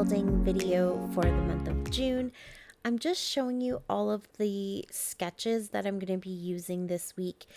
building video for the month of June. I'm just showing you all of the sketches that I'm going to be using this week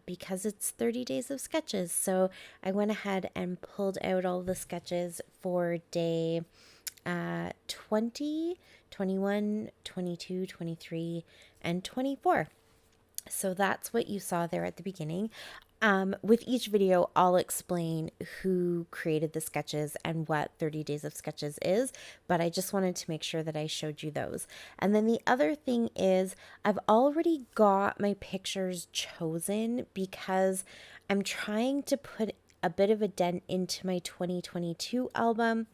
because it's 30 days of sketches. So I went ahead and pulled out all the sketches for day 20, 21, 22, 23, and 24. So that's what you saw there at the beginning. With each video, I'll explain who created the sketches and what 30 Days of Sketches is, but I just wanted to make sure that I showed you those. And then the other thing is I've already got my pictures chosen because I'm trying to put a bit of a dent into my 2022 album.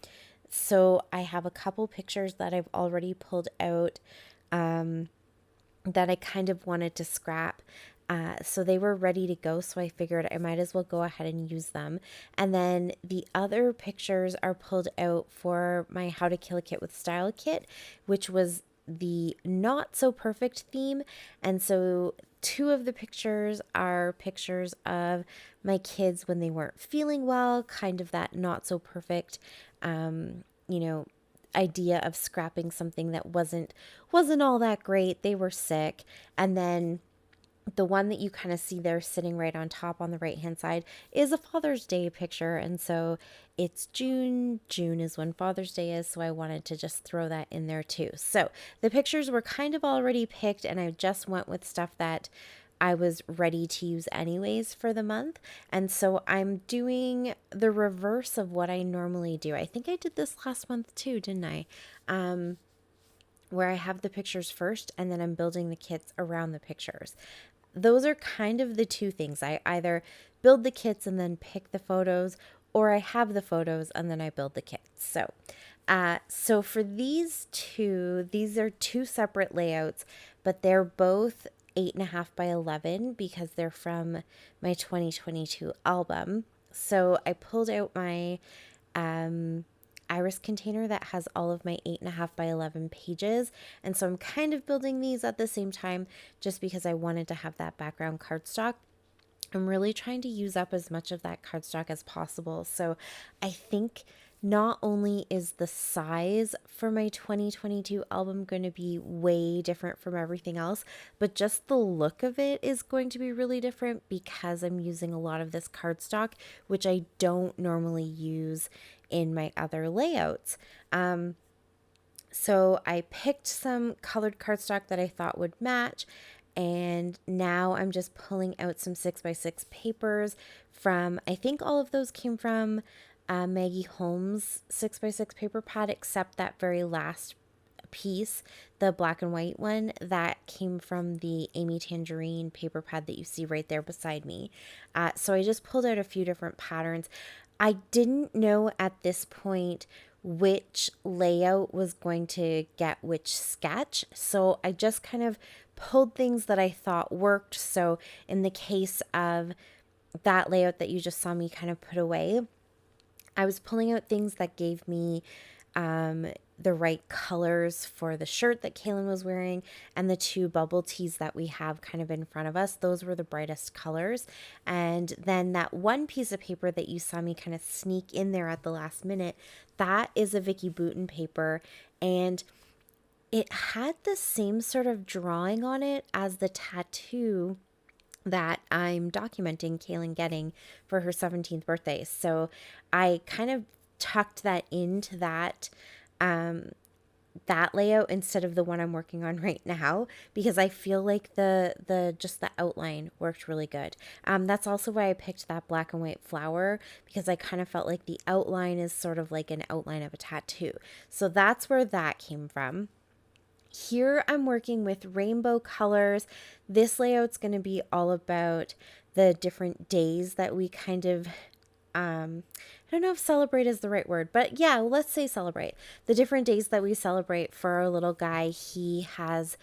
So I have a couple pictures that I've already pulled out that I kind of wanted to scrap. So they were ready to go. So I figured I might as well go ahead and use them. And then the other pictures are pulled out for my How to Kill a Kit with Style kit, which was the not so perfect theme. And so two of the pictures are pictures of my kids when they weren't feeling well, kind of that not so perfect, idea of scrapping something that wasn't all that great. They were sick. And then the one that you kind of see there sitting right on top on the right hand side is a Father's Day picture. And so it's June. June is when Father's Day is. So I wanted to just throw that in there too. So the pictures were kind of already picked and I just went with stuff that I was ready to use anyways for the month. And so I'm doing the reverse of what I normally do. I think I did this last month too, didn't I? Where I have the pictures first and then I'm building the kits around the pictures. Those are kind of the two things. I either build the kits and then pick the photos, or I have the photos and then I build the kits. So for these are two separate layouts, but they're both 8.5 by 11 because they're from my 2022 album. So I pulled out my iris container that has all of my 8.5 by 11 pages. And so I'm kind of building these at the same time just because I wanted to have that background cardstock. I'm really trying to use up as much of that cardstock as possible. So I think not only is the size for my 2022 album going to be way different from everything else, but just the look of it is going to be really different because I'm using a lot of this cardstock, which I don't normally use in my other layouts. So I picked some colored cardstock that I thought would match. And now I'm just pulling out some 6x6 papers from, I think all of those came from Maggie Holmes 6x6 paper pad, except that very last piece, the black and white one, that came from the Amy Tangerine paper pad that you see right there beside me. So I just pulled out a few different patterns. I didn't know at this point which layout was going to get which sketch. So I just kind of pulled things that I thought worked. So in the case of that layout that you just saw me kind of put away, I was pulling out things that gave me the right colors for the shirt that Kaylin was wearing and the two bubble tees that we have kind of in front of us. Those were the brightest colors. And then that one piece of paper that you saw me kind of sneak in there at the last minute, that is a Vicki Boutin paper. And it had the same sort of drawing on it as the tattoo that I'm documenting Kaylin getting for her 17th birthday. So I kind of tucked that into that layout instead of the one I'm working on right now because I feel like the just the outline worked really good. That's also why I picked that black and white flower because I kind of felt like the outline is sort of like an outline of a tattoo. So that's where that came from. Here I'm working with rainbow colors. This layout's going to be all about the different days that we kind of I don't know if celebrate is the right word, but yeah, let's say celebrate. The different days that we celebrate for our little guy. He has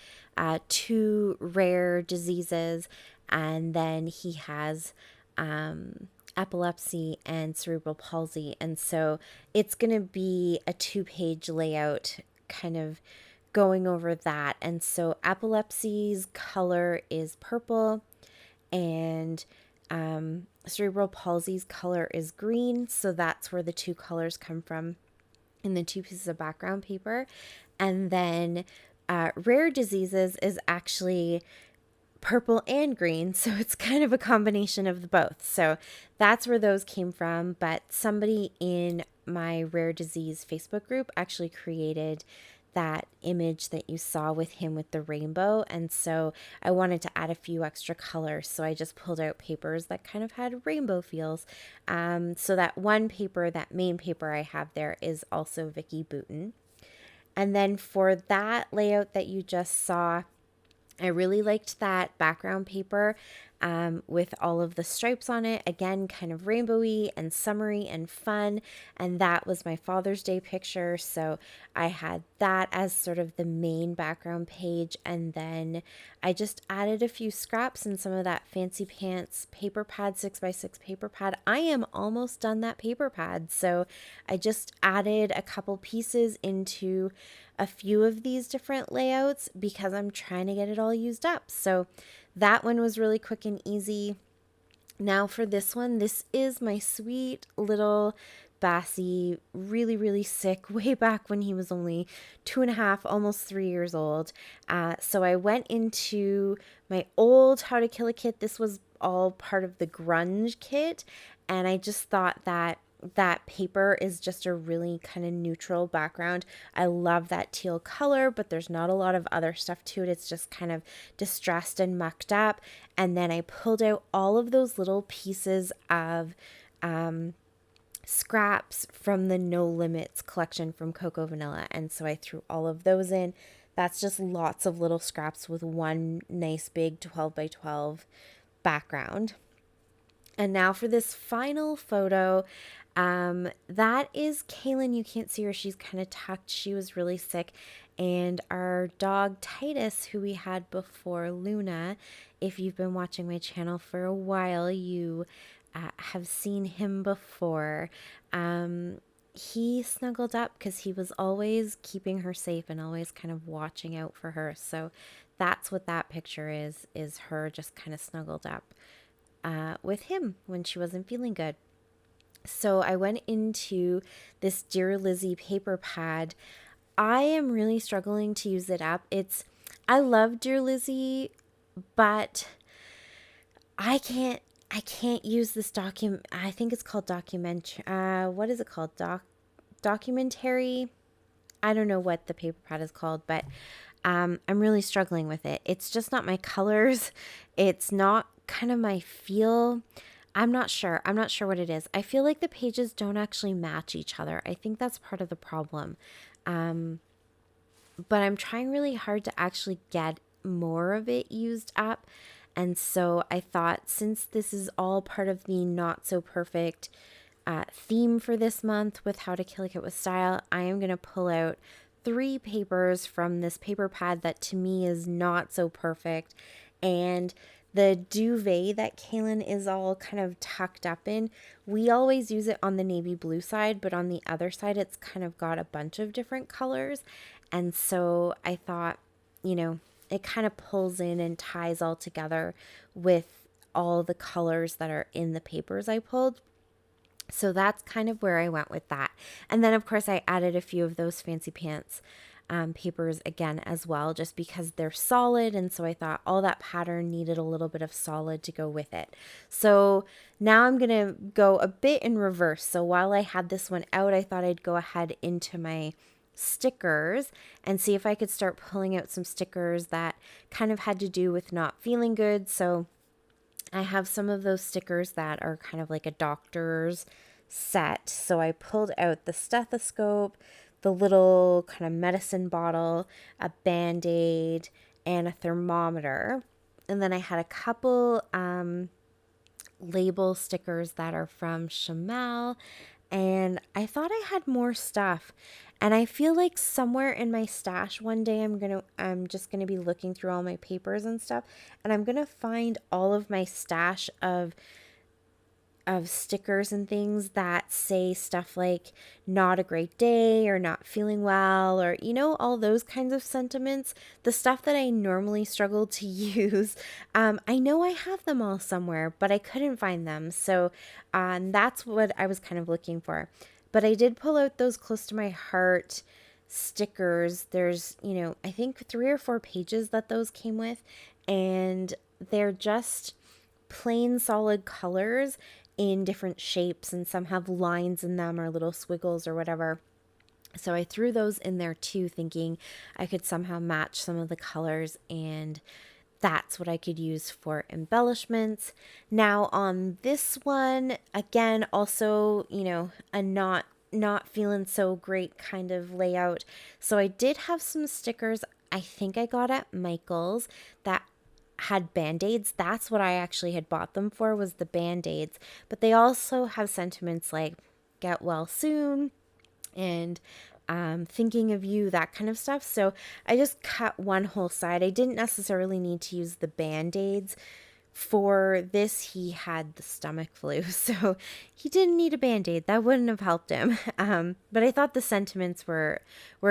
two rare diseases, and then he has epilepsy and cerebral palsy. And so it's going to be a 2-page layout kind of going over that. And so epilepsy's color is purple and cerebral palsy's color is green. So that's where the two colors come from. in the 2 pieces of background paper. And then Rare Diseases is actually purple and green, so it's kind of a combination of the both. So that's where those came from. But somebody in my Rare Disease Facebook group actually created that image that you saw with him with the rainbow. And so I wanted to add a few extra colors. So I just pulled out papers that kind of had rainbow feels. So that one paper, that main paper I have there, is also Vicki Boutin. And then for that layout that you just saw, I really liked that background paper with all of the stripes on it. Again, kind of rainbowy and summery and fun. And that was my Father's Day picture. So I had that as sort of the main background page. And then I just added a few scraps and some of that Fancy Pants paper pad, 6x6 paper pad. I am almost done that paper pad. So I just added a couple pieces into a few of these different layouts because I'm trying to get it all used up. So that one was really quick and easy. Now for this one, this is my sweet little Bassie, really, really sick way back when he was only 2.5, almost 3 years old. So I went into my old How to Kill a Kit. This was all part of the grunge kit. And I just thought that that paper is just a really kind of neutral background. I love that teal color, but there's not a lot of other stuff to it. It's just kind of distressed and mucked up. And then I pulled out all of those little pieces of scraps from the No Limits collection from Coco Vanilla. And so I threw all of those in. That's just lots of little scraps with one nice big 12 by 12 background. And now for this final photo, that is Kaylin. You can't see her. She's kind of tucked. She was really sick. And our dog Titus, who we had before Luna, if you've been watching my channel for a while, you have seen him before. He snuggled up because he was always keeping her safe and always kind of watching out for her. So that's what that picture is her just kind of snuggled up with him when she wasn't feeling good. So I went into this Dear Lizzie paper pad. I am really struggling to use it up. I love Dear Lizzie, but I can't use this document. I think it's called document. What is it called? Documentary. I don't know what the paper pad is called, but I'm really struggling with it. It's just not my colors. It's not kind of my feel. I'm not sure what it is. I feel like the pages don't actually match each other. I think that's part of the problem. But I'm trying really hard to actually get more of it used up. And so I thought, since this is all part of the not so perfect theme for this month with How to Kill a Kit with Style, I am going to pull out 3 papers from this paper pad that to me is not so perfect. And the duvet that Kaylin is all kind of tucked up in, we always use it on the navy blue side, but on the other side, it's kind of got a bunch of different colors. And so I thought, it kind of pulls in and ties all together with all the colors that are in the papers I pulled. So that's kind of where I went with that. And then, of course, I added a few of those Fancy Pants papers again as well, just because they're solid. And so I thought all that pattern needed a little bit of solid to go with it. So now I'm going to go a bit in reverse. So while I had this one out, I thought I'd go ahead into my stickers and see if I could start pulling out some stickers that kind of had to do with not feeling good. So I have some of those stickers that are kind of like a doctor's set. So I pulled out the stethoscope, the little kind of medicine bottle, a Band-Aid, and a thermometer. And then I had a couple label stickers that are from Shamal. And I thought I had more stuff. And I feel like somewhere in my stash one day I'm just gonna be looking through all my papers and stuff, and I'm gonna find all of my stash of stickers and things that say stuff like not a great day or not feeling well, or all those kinds of sentiments, the stuff that I normally struggle to use. I know I have them all somewhere, but I couldn't find them. So that's what I was kind of looking for. But I did pull out those close to my heart stickers. There's, I think 3 or 4 pages that those came with, and they're just plain solid colors in different shapes, and some have lines in them or little squiggles or whatever. So I threw those in there too, thinking I could somehow match some of the colors, and that's what I could use for embellishments. Now on this one, again, also, a not feeling so great kind of layout. So I did have some stickers I think I got at Michael's that had band-aids. That's what I actually had bought them for, was the band-aids. But they also have sentiments like get well soon and thinking of you, that kind of stuff. So I just cut one whole side. I didn't necessarily need to use the band-aids. For this, he had the stomach flu, so he didn't need a band-aid. That wouldn't have helped him. But I thought the sentiments were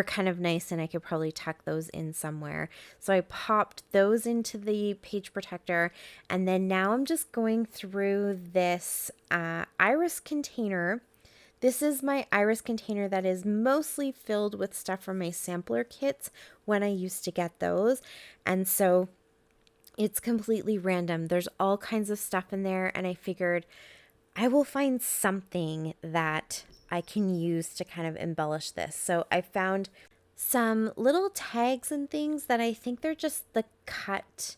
kind of nice, and I could probably tuck those in somewhere. So I popped those into the page protector, and then now I'm just going through this iris container. This is my iris container that is mostly filled with stuff from my sampler kits when I used to get those. And so it's completely random. There's all kinds of stuff in there, and I figured I will find something that I can use to kind of embellish this. So I found some little tags and things that I think they're just the cut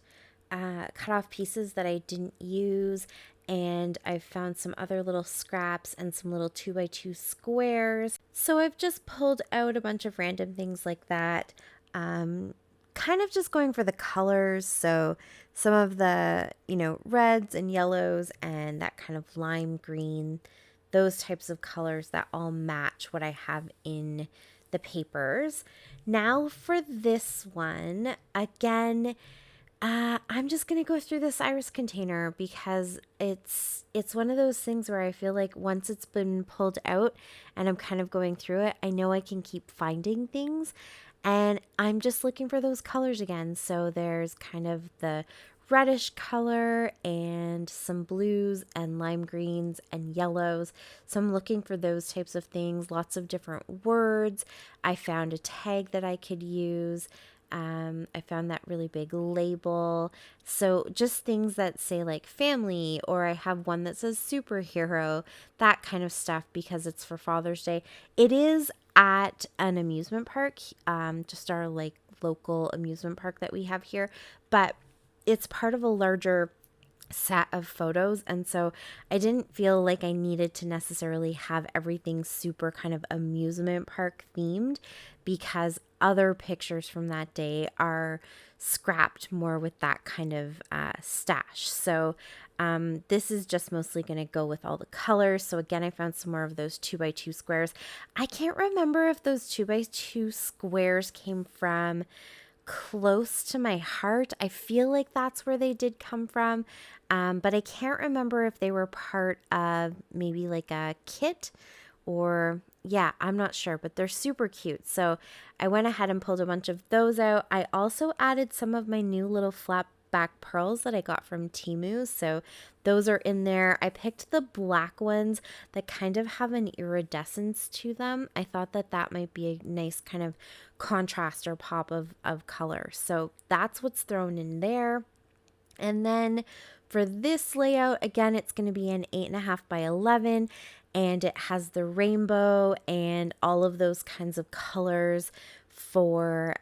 off pieces that I didn't use. And I've found some other little scraps and some little 2x2 squares. So I've just pulled out a bunch of random things like that. Kind of just going for the colors. So some of the, reds and yellows and that kind of lime green, those types of colors that all match what I have in the papers. Now for this one, again, I'm just going to go through this iris container because it's one of those things where I feel like once it's been pulled out and I'm kind of going through it, I know I can keep finding things, and I'm just looking for those colors again. So there's kind of the reddish color and some blues and lime greens and yellows. So I'm looking for those types of things, lots of different words. I found a tag that I could use. I found that really big label. So just things that say like family, or I have one that says superhero, that kind of stuff, because it's for Father's Day. It is at an amusement park, just our like local amusement park that we have here, but it's part of a larger set of photos, and so I didn't feel like I needed to necessarily have everything super kind of amusement park themed, because other pictures from that day are scrapped more with that kind of stash. So this is just mostly going to go with all the colors. So again, I found some more of those 2x2 squares. I can't remember if those 2x2 squares came from close to my heart. I feel like that's where they did come from, but I can't remember if they were part of maybe like a kit, or yeah, I'm not sure, but they're super cute. So I went ahead and pulled a bunch of those out. I also added some of my new little flat back pearls that I got from Temu. So those are in there. I picked the black ones that kind of have an iridescence to them. I thought that that might be a nice kind of contrast or pop of color. So that's what's thrown in there. And then for this layout, again, it's going to be an 8.5 by 11, and it has the rainbow and all of those kinds of colors for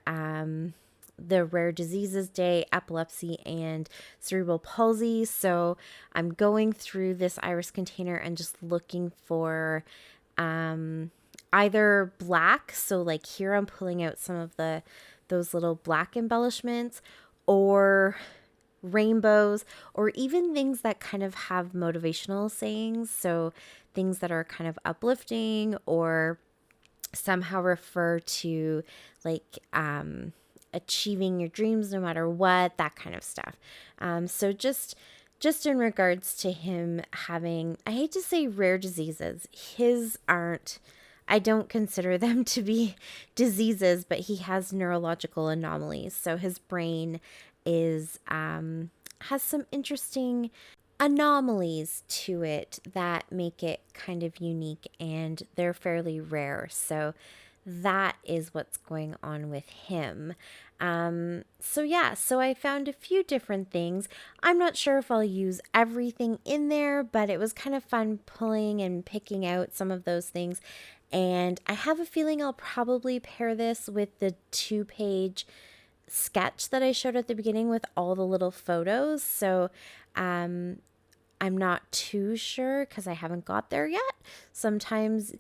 the Rare Diseases Day, epilepsy, and cerebral palsy. So I'm going through this iris container and just looking for either black. So like here I'm pulling out some of those little black embellishments, or rainbows, or even things that kind of have motivational sayings. So things that are kind of uplifting or somehow refer to like achieving your dreams no matter what, that kind of stuff. So just in regards to him having, I hate to say rare diseases, his aren't, I don't consider them to be diseases, but he has neurological anomalies. So his brain is has some interesting anomalies to it that make it kind of unique, and they're fairly rare. So that is what's going on with him. So yeah, so I found a few different things. I'm not sure if I'll use everything in there, but it was kind of fun pulling and picking out some of those things. And I have a feeling I'll probably pair this with the 2-page sketch that I showed at the beginning with all the little photos. So um, I'm not too sure because I haven't got there yet. Sometimes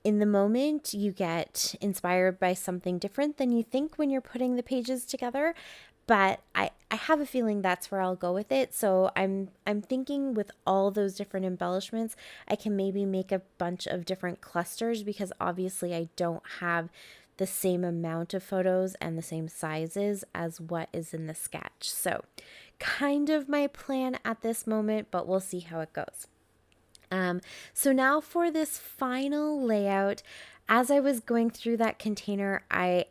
in the moment you get inspired by something different than you think when you're putting the pages together. But I have a feeling that's where I'll go with it. So I'm thinking with all those different embellishments, I can maybe make a bunch of different clusters because obviously I don't have the same amount of photos and the same sizes as what is in the sketch. So kind of my plan at this moment, but we'll see how it goes. So now for this final layout, as I was going through that container, I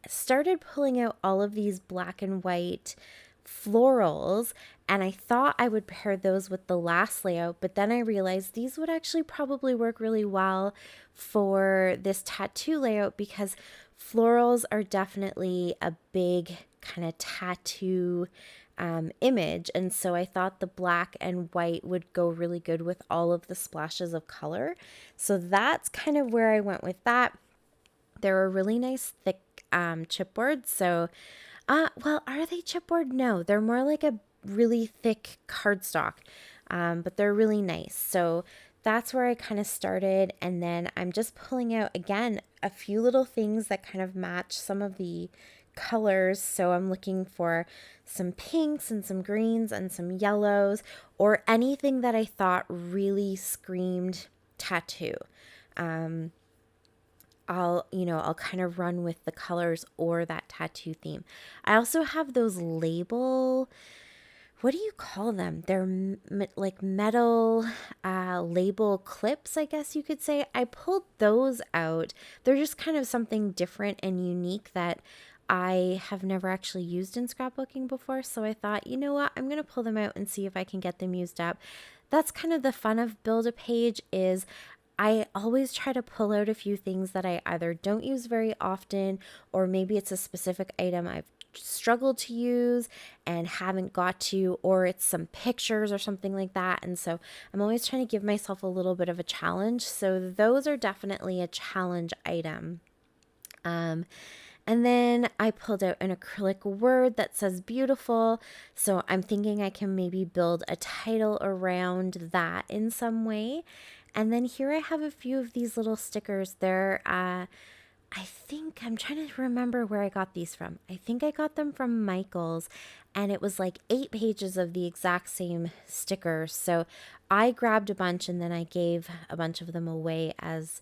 started pulling out all of these black and white florals, and I thought I would pair those with the last layout, but then I realized these would actually probably work really well for this tattoo layout because florals are definitely a big kind of tattoo image. And so I thought the black and white would go really good with all of the splashes of color. So that's kind of where I went with that. They're a really nice thick chipboard. So, well, are they chipboard? No, they're more like a really thick cardstock, but they're really nice. So that's where I kind of started. And then I'm just pulling out, again, a few little things that kind of match some of the colors. So I'm looking for some pinks and some greens and some yellows or anything that I thought really screamed tattoo. I'll kind of run with the colors or that tattoo theme. I also have those what do you call them? They're like metal label clips, I guess you could say. I pulled those out. They're just kind of something different and unique that I have never actually used in scrapbooking before. So I thought, you know what? I'm going to pull them out and see if I can get them used up. That's kind of the fun of Build a Page is I always try to pull out a few things that I either don't use very often, or maybe it's a specific item I've struggled to use and haven't got to, or it's some pictures or something like that. And so I'm always trying to give myself a little bit of a challenge. So those are definitely a challenge item. And then I pulled out an acrylic word that says beautiful. So I'm thinking I can maybe build a title around that in some way. And then here I have a few of these little stickers. I think I'm trying to remember where I got these from. I think I got them from Michael's, and it was like 8 pages of the exact same stickers. So I grabbed a bunch and then I gave a bunch of them away as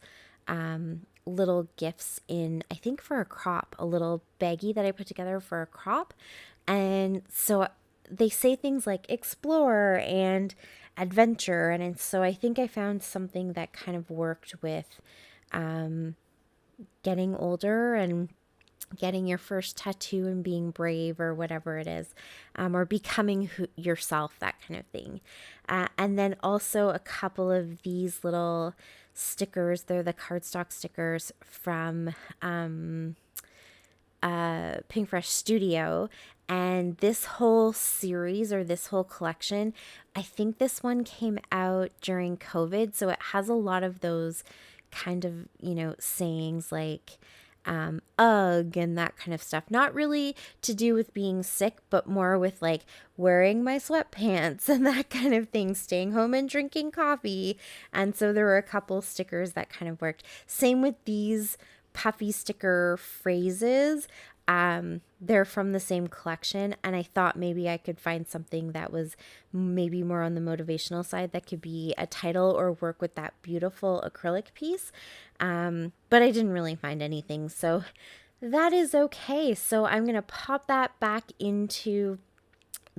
little gifts in, I think for a crop, a little baggie that I put together for a crop. And so they say things like explore and adventure. And so I think I found something that kind of worked with getting older and getting your first tattoo and being brave or whatever it is, or becoming yourself, that kind of thing. And then also a couple of these little stickers. They're the cardstock stickers from Pink Fresh Studio. And this whole series or this whole collection, I think this one came out during COVID. So it has a lot of those kind of, sayings like ugh and that kind of stuff. Not really to do with being sick, but more with like wearing my sweatpants and that kind of thing, staying home and drinking coffee. And so there were a couple stickers that kind of worked. Same with these puffy sticker phrases. They're from the same collection, and I thought maybe I could find something that was maybe more on the motivational side that could be a title or work with that beautiful acrylic piece. But I didn't really find anything, so that is okay. So I'm going to pop that back into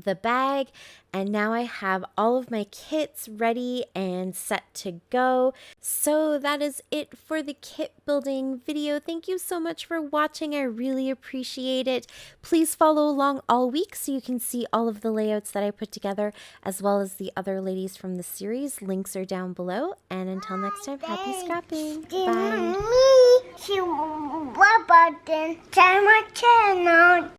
the bag, and now I have all of my kits ready and set to go. So that is it for the kit building video. Thank you so much for watching. I really appreciate it. Please follow along all week so you can see all of the layouts that I put together, as well as the other ladies from the series. Links are down below, and until next time, happy scrapping. Bye. Bye. Button, turn my channel.